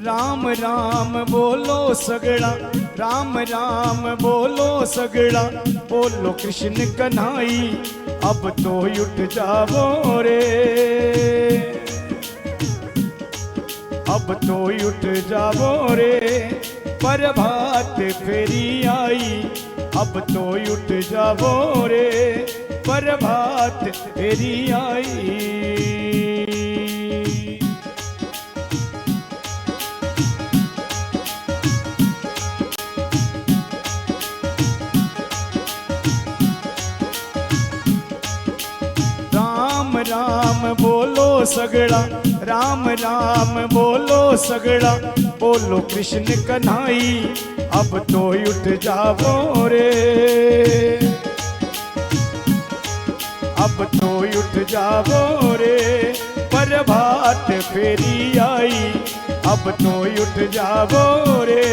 राम राम बोलो सगड़ा, राम राम बोलो सगड़ा, बोलो कृष्ण कन्हाई, अब तो उठ जावो रे, अब तो उठ जावो रे, प्रभात फेरी आई, अब तो उठ जावो रे, प्रभात फेरी आई। राम राम बोलो सगड़ा, राम राम बोलो सगड़ा, बोलो कृष्ण कन्हाई, अब तो उठ जावो रे, अब तो उठ जावो रे, प्रभात फेरी आई, अब तो उठ जावो रे,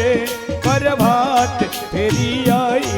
प्रभात फेरी आई।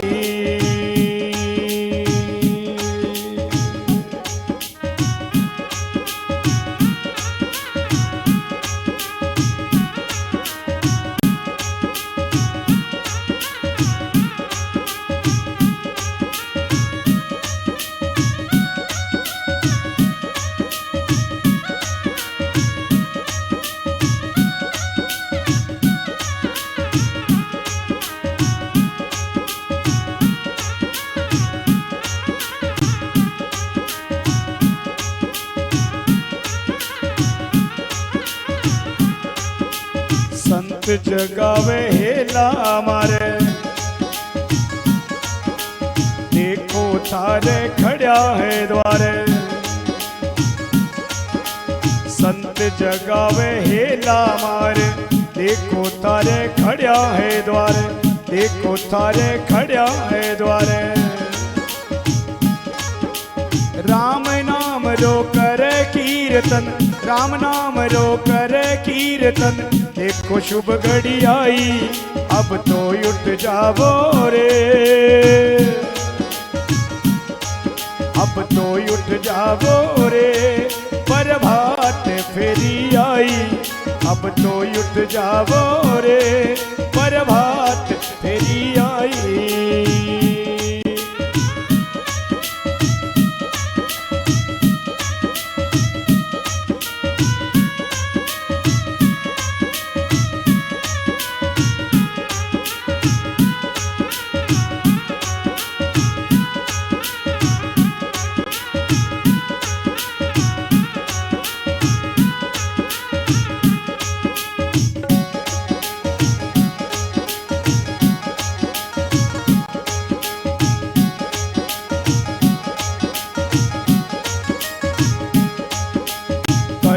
संत जगावे हेला मारे, देखो थारे खड़ा है द्वारे, संत जगावे हेला मारे, देखो थारे खड़ा है द्वारे, देखो थारे खड़ा है द्वारे। राम नाम रो करे कीर्तन, राम नाम रो करे कीर्तन, देखो शुभ घड़ी आई, अब तो उठ जावो रे, अब तो उठ जावो रे, प्रभात फेरी आई, अब तो उठ जावो रे, प्रभात फेरी आई।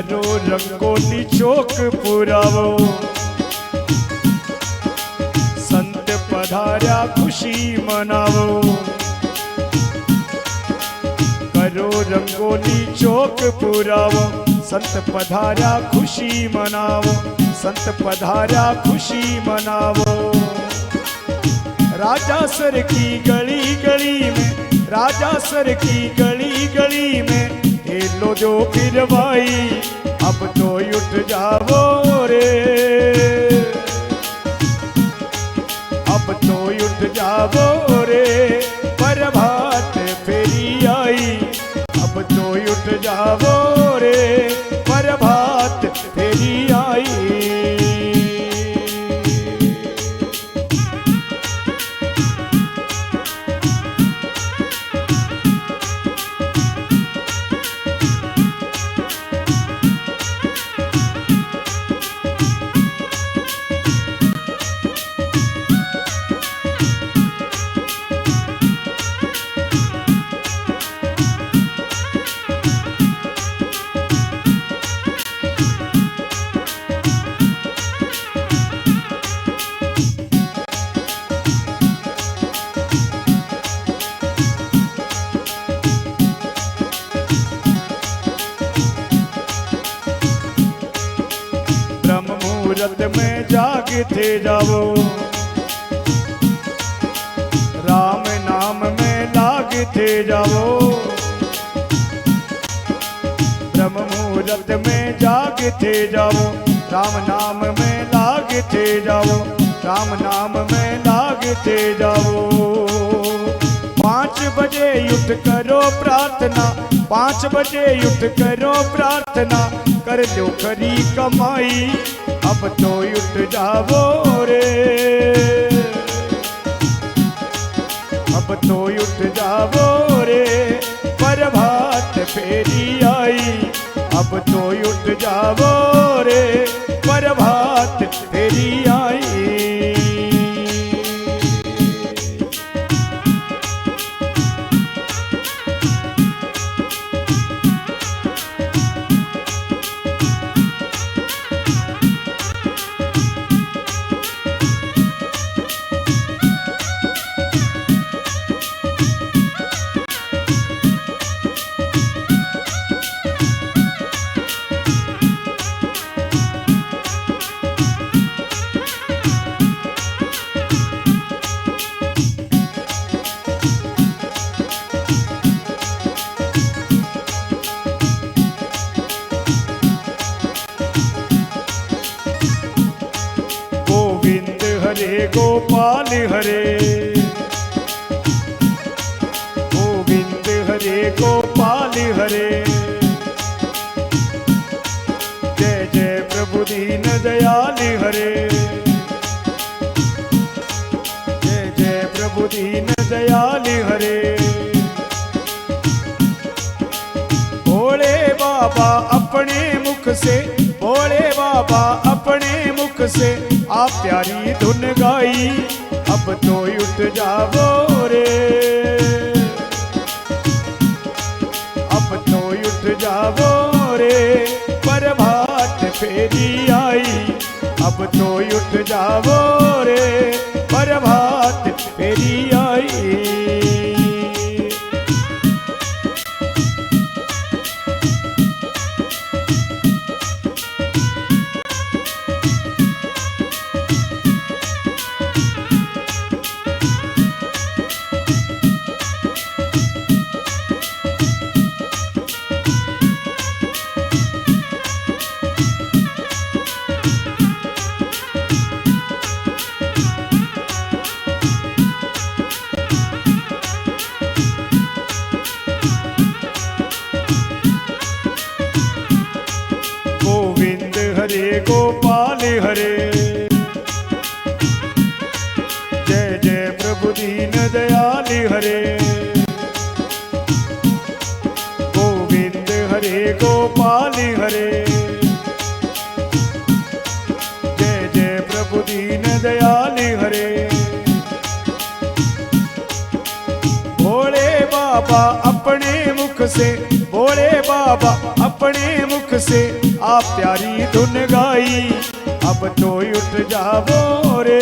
करो रंगोली चौक पुरावो, संत पधार्या खुशी मनावो, करो रंगोली चौक पुरावो, संत पधार्या खुशी मनावो, संत पधार्या खुशी मनावो। राजा सर की गली गली में, राजा सर की गली गली में, लो जो फिर भाई, अब तो उठ जावो रे, अब तो उठ जावो रे, प्रभात फेरी आई, अब तो उठ जावो रे, प्रभात फेरी आई। मुहूर्त में जागते जाओ, राम नाम में लागते जाओ, ब्रह्म मुहूर्त में जागते जाओ, राम नाम में जाओ, राम नाम में लागते जाओ। 5 बजे उठ करो प्रार्थना, 5 बजे उठ करो प्रार्थना, कर लो खरी कमाई, अब तो उठ जाओ रे, अब तो उठ जाओ रे, प्रभात फेरी आई, अब तो उठ जाओ रे, प्रभात फेरी आई। हरे गोपाल हरे, गोविंद हरे गोपाल हरे, जय जय प्रभु दीन दयाल हरे, जय जय प्रभु दीन दयाल हरे। भोले बाबा अपने मुख से, भोले बाबा अपने मुख से आप प्यारी धुन गाई, अब तो उठ जाओ रे, अब तो उठ जाओ रे, प्रभात फेरी आई, अब तो उठ जाओ रे, प्रभात फेरी आई। हरे गोपाल हरे, जय जय प्रभु दीन दयाल हरे, गोविंद हरे गोपाल हरे, जय जय प्रभु दीन दयाल हरे। भोले बाबा अपने मुख से, भोले बाबा अपने मुख से आप प्यारी धुन गाई, अब तो उठ जाओ रे,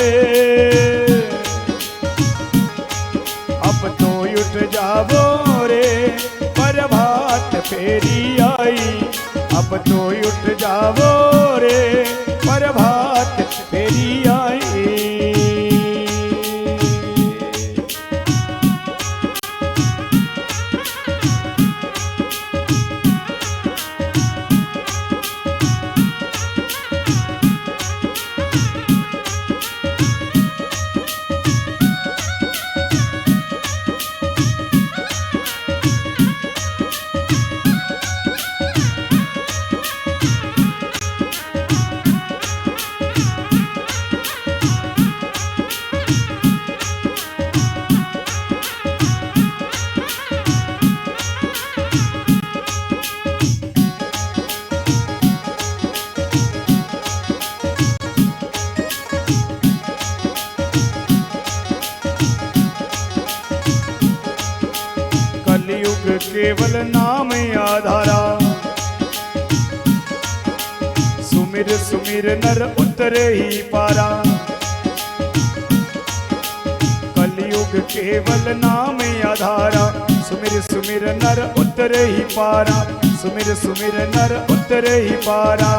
अब तो उठ जाओ रे, प्रभात फेरी आई, अब तो उठ जाओ रे, प्रभात फेरी आई। केवल नाम आधारा, सुमिर सुमिर नर उतरे ही पारा, कलयुग केवल नाम आधारा, सुमिर सुमिर नर उतरे ही पारा, सुमिर सुमिर नर उतरे ही पारा।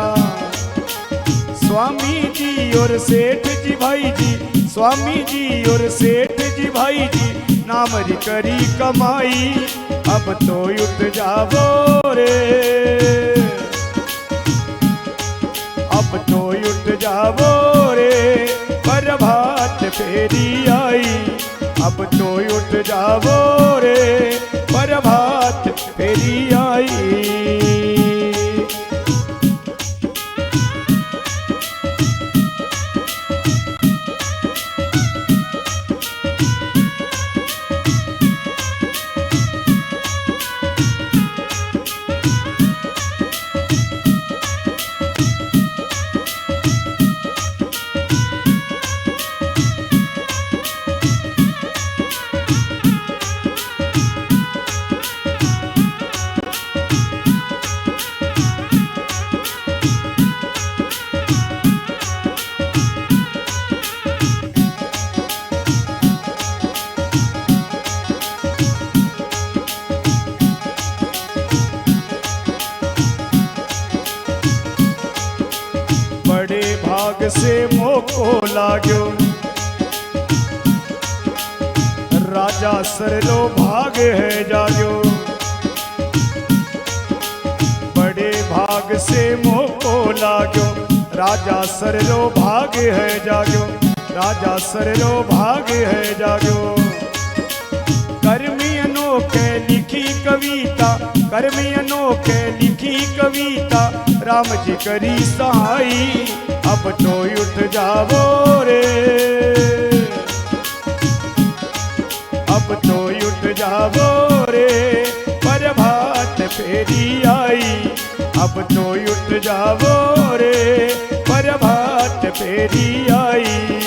स्वामी जी और सेठ जी भाई जी, स्वामी जी और सेठ जी भाई जी, नाम री करी कमाई, अब तो उठ जाओ रे, अब तो उठ जाओ रे, फेरी आई, अब तो उठ जावो रे प्रभात फेरी आई। बड़े भाग से मोको लाग्यो, राजा सरलो भाग है जाग्यो। बड़े भाग से मोको लाग्यो, राजा सरलो भाग है जाग्यो, राजा सरलो भाग है जाग्यो। कर्मियनों के लिखी कविता, कर्मियनों के लिखी कविता, राम जी करी सहाई, अब तो उठ जावो रे, अब तो उठ जावो रे प्रभात फेरी आई, अब तो उठ जावो रे प्रभात फेरी आई।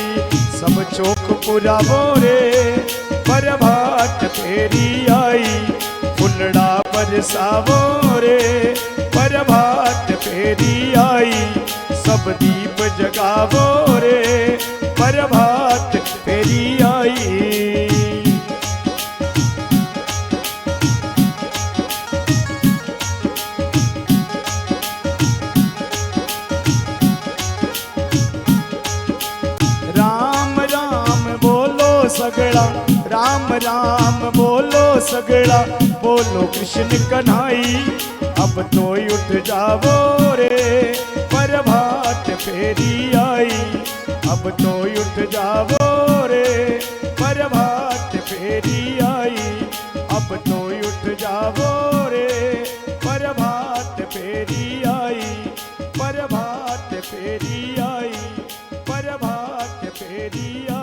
सब चौक पुरावो रे प्रभात फेरी आई, फुलड़ा बरसावो रे प्रभात फेरी आई, सब दीप जगावो रे प्रभात फेरी आई। राम राम बोलो सगड़ा, राम राम बोलो सगड़ा, बोलो कृष्ण कन्हाई, अब तो उठ जावो रे प्रभात फेरी आई, अब तो उठ जावो रे प्रभात फेरी आई, अब तो उठ जावो रे प्रभात फेरी आई, प्रभात फेरी आई, प्रभात फेरी आई।